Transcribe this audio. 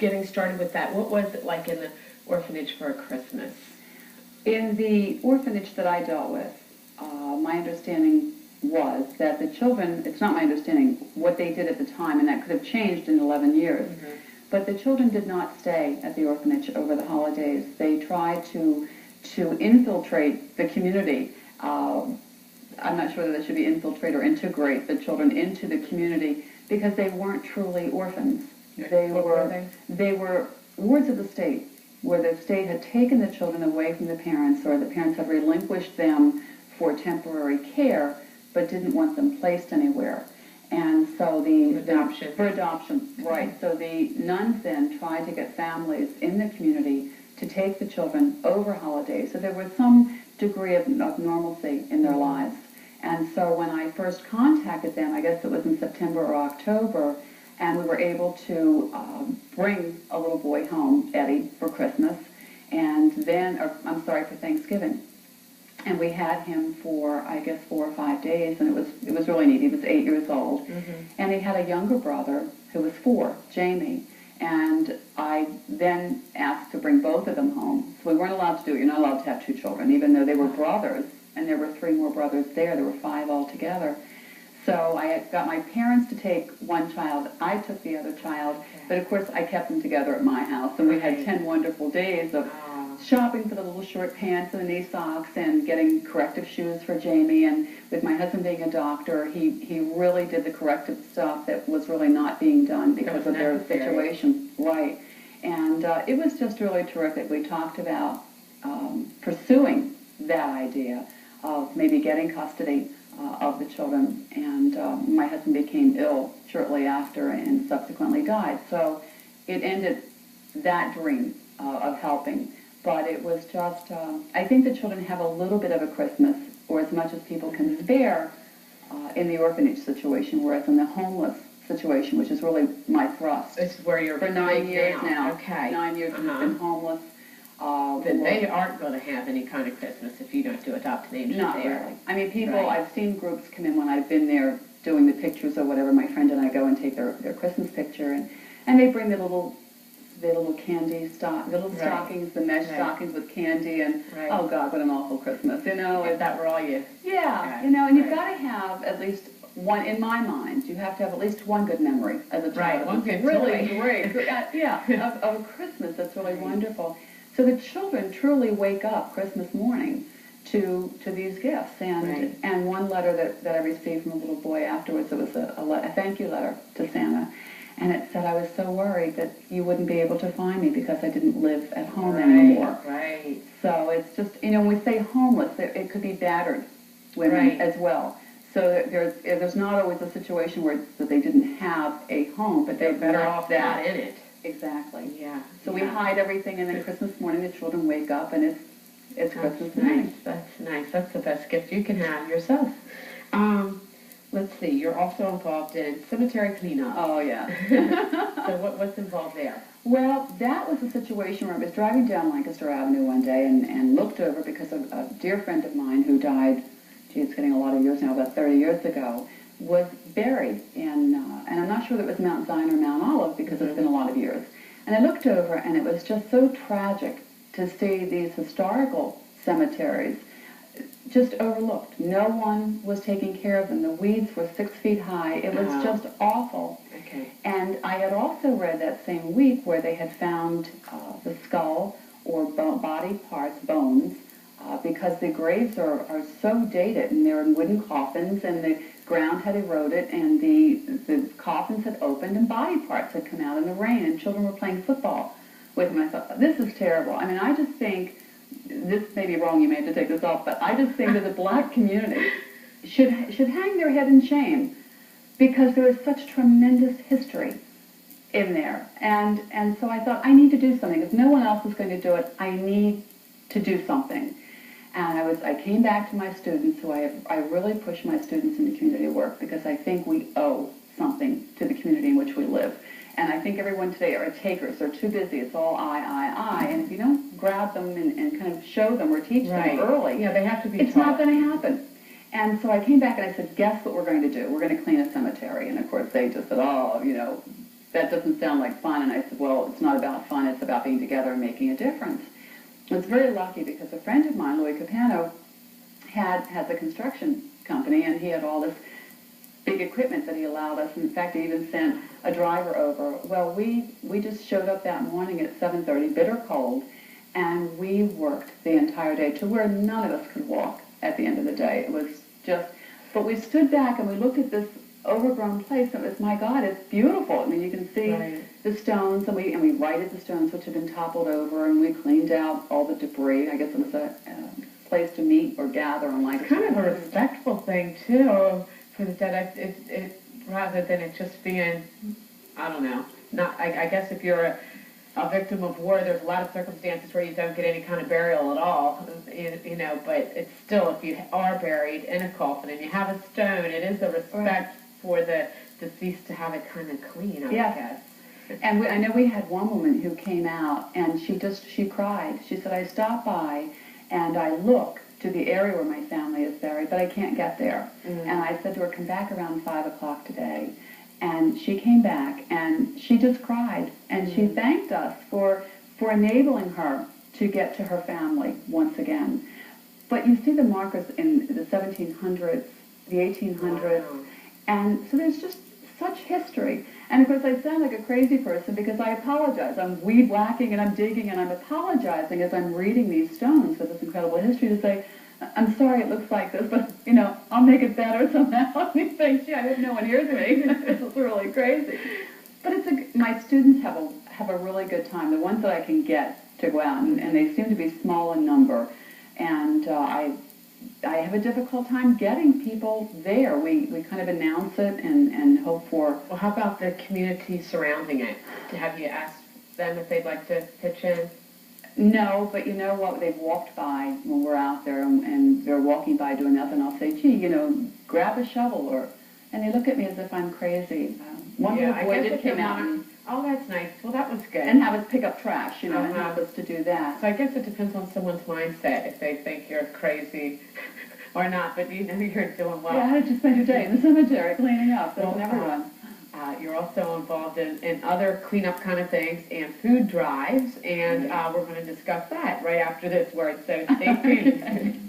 getting started with that, what was it like in the orphanage for a Christmas? In the orphanage that I dealt with, my understanding was that the children, it's not my understanding what they did at the time, and that could have changed in 11 years, but the children did not stay at the orphanage over the holidays. They tried to infiltrate the community. I'm not sure whether that should be infiltrate or integrate the children into the community, because they weren't truly orphans. They were wards of the state, where the state had taken the children away from the parents, or the parents had relinquished them for temporary care, but didn't want them placed anywhere. And so for adoption, right. So the nuns then tried to get families in the community to take the children over holidays, so there was some degree of normalcy in their lives. And so when I first contacted them, I guess it was in September or October, and we were able to bring a little boy home, Eddie, for Christmas, and then, for Thanksgiving. And we had him for, I guess, 4 or 5 days, and it was really neat. He was 8 years old, and he had a younger brother who was 4, Jamie. And I then asked to bring both of them home. So we weren't allowed to do it. You're not allowed to have 2 children, even though they were brothers, and there were 3 more brothers there. There were 5 altogether. So I got my parents to take one child. I took the other child, but of course I kept them together at my house, and we had 10 wonderful days of shopping for the little short pants and the knee socks and getting corrective shoes for Jamie. And with my husband being a doctor, he really did the corrective stuff that was really not being done because of their situation. Right. And it was just really terrific. We talked about pursuing that idea of maybe getting custody of the children, and my husband became ill shortly after and subsequently died. So it ended that dream of helping. But it was just, I think the children have a little bit of a Christmas, or as much as people can spare, in the orphanage situation, whereas in the homeless situation, which is really my thrust. It's where you're for 9 years now. Okay. 9 years we've been homeless. Then they aren't going to have any kind of Christmas if you don't do Adopt an Angel Not there. really. I mean, people, I've seen groups come in when I've been there doing the pictures or whatever. My friend and I go and take their Christmas picture, and they bring their little candy stockings, the mesh stockings with candy, and oh God, what an awful Christmas, you know. If that were all you. Yeah, you know, and you've got to have at least one, in my mind, you have to have at least one good memory as a child. Right, one good really great, of a Christmas that's really wonderful. So the children truly wake up Christmas morning to these gifts, and one letter that I received from a little boy afterwards, it was a thank you letter to Santa. And it said, I was so worried that you wouldn't be able to find me because I didn't live at home anymore. Right. So it's just, you know, when we say homeless, it could be battered women as well. So there's not always a situation where that they didn't have a home, but they're better off not in it. Exactly. Yeah. So we hide everything, and then Christmas morning the children wake up, and it's Christmas morning. That's nice. That's the best gift you can have yourself. Let's see, you're also involved in cemetery cleanup. Oh, yeah. So what's involved there? Well, that was a situation where I was driving down Lancaster Avenue one day and looked over because a dear friend of mine who died, it's getting a lot of years now, about 30 years ago, was buried in, and I'm not sure that it was Mount Zion or Mount Olive because it's been a lot of years. And I looked over, and it was just so tragic to see these historical cemeteries just overlooked. No one was taking care of them. The weeds were 6 feet high. It was just awful. Okay. And I had also read that same week where they had found the skull or body parts, bones, because the graves are so dated, and they're in wooden coffins, and the ground had eroded, and the coffins had opened, and body parts had come out in the rain, and children were playing football with them. I thought, this is terrible. I mean, I just think, this may be wrong, you may have to take this off, but I just think that the black community should hang their head in shame, because there is such tremendous history in there. And so I thought, I need to do something. If no one else is going to do it, I need to do something. And I came back to my students, who I really push my students into community work, because I think we owe something to the community in which we live. And I think everyone today are takers. They're too busy. It's all I. And if you don't grab them and kind of show them or teach them early, they have to be it's not going to happen. And so I came back and I said, guess what we're going to do? We're going to clean a cemetery. And of course they just said, oh, you know, that doesn't sound like fun. And I said, well, it's not about fun, it's about being together and making a difference. I was very lucky because a friend of mine, Louis Capano, has a construction company, and he had all this big equipment that he allowed us. In fact, he even sent a driver over. Well, we just showed up that morning at 7:30, bitter cold, and we worked the entire day to where none of us could walk at the end of the day. It was just, but we stood back and we looked at this overgrown place, and it was, my God, it's beautiful. I mean, you can see the stones, and we righted the stones which had been toppled over, and we cleaned out all the debris. I guess it was a place to meet or gather and like. It's kind of a respectful thing too for the dead. It rather than it just being, I don't know. Not. I guess if you're a victim of war, there's a lot of circumstances where you don't get any kind of burial at all, you know, but it's still, if you are buried in a coffin and you have a stone, it is a respect for the deceased to have it kind of clean, I guess. And I know we had one woman who came out, and she cried. She said, I stopped by and I look to the area where my family is buried, but I can't get there. And I said to her, come back around 5 o'clock today. And she came back, and she just cried, and she thanked us for enabling her to get to her family once again. But you see the markers in the 1700s, the 1800s, and so there's just such history. And of course I sound like a crazy person because I apologize. I'm weed whacking and I'm digging and I'm apologizing as I'm reading these stones with this incredible history to say, I'm sorry it looks like this, but, you know, I'll make it better somehow. And you think, gee, I hope no one hears me. This is really crazy. But my students have a really good time, the ones that I can get to go out, and they seem to be small in number. And I have a difficult time getting people there. We kind of announce it and hope for... Well, how about the community surrounding it? Have you asked them if they'd like to pitch in? No, but you know what? They've walked by when we're out there, and they're walking by doing nothing. I'll say, gee, you know, grab a shovel, and they look at me as if I'm crazy. One little boy did come out and... Oh, that's nice. Well, that was good. And have us pick up trash, you know, and help us to do that. So I guess it depends on someone's mindset, if they think you're crazy or not, but you know you're doing well. Yeah, how did you spend your day in the cemetery cleaning up? That's never done. You're also involved in other cleanup kind of things and food drives, and we're going to discuss that right after this word, so stay tuned.